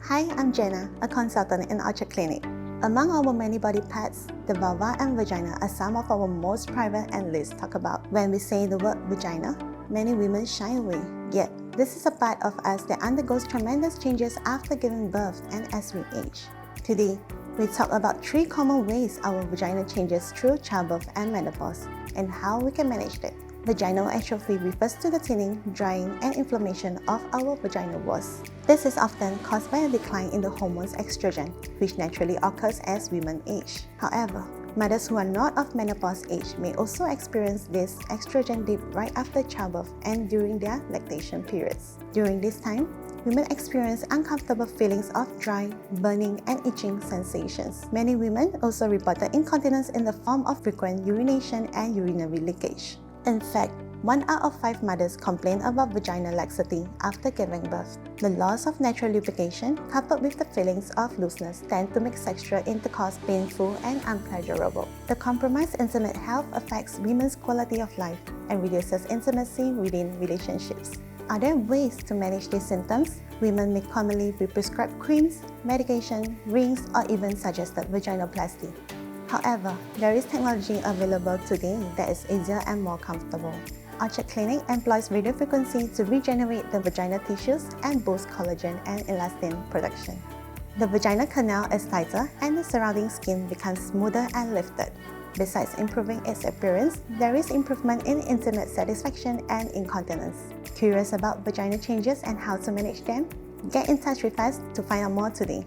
Hi, I'm Jenna, a consultant in Orchard Clinic. Among our many body parts, the vulva and vagina are some of our most private and least talked about. When we say the word vagina, many women shy away. Yet, this is a part of us that undergoes tremendous changes after giving birth and as we age. Today, we talk about 3 common ways our vagina changes through childbirth and menopause, and how we can manage it. Vaginal atrophy refers to the thinning, drying, and inflammation of our vaginal walls. This is often caused by a decline in the hormones estrogen, which naturally occurs as women age. However, mothers who are not of menopause age may also experience this estrogen dip right after childbirth and during their lactation periods. During this time, women experience uncomfortable feelings of dry, burning, and itching sensations. Many women also reported incontinence in the form of frequent urination and urinary leakage. In fact, 1 out of 5 mothers complain about vaginal laxity after giving birth. The loss of natural lubrication, coupled with the feelings of looseness, tend to make sexual intercourse painful and unpleasurable. The compromised intimate health affects women's quality of life and reduces intimacy within relationships. Are there ways to manage these symptoms? Women may commonly be prescribed creams, medication, rings, or even suggested vaginoplasty. However, there is technology available today that is easier and more comfortable. Orchard Clinic employs radiofrequency to regenerate the vaginal tissues and boost collagen and elastin production. The vaginal canal is tighter and the surrounding skin becomes smoother and lifted. Besides improving its appearance, there is improvement in intimate satisfaction and incontinence. Curious about vaginal changes and how to manage them? Get in touch with us to find out more today.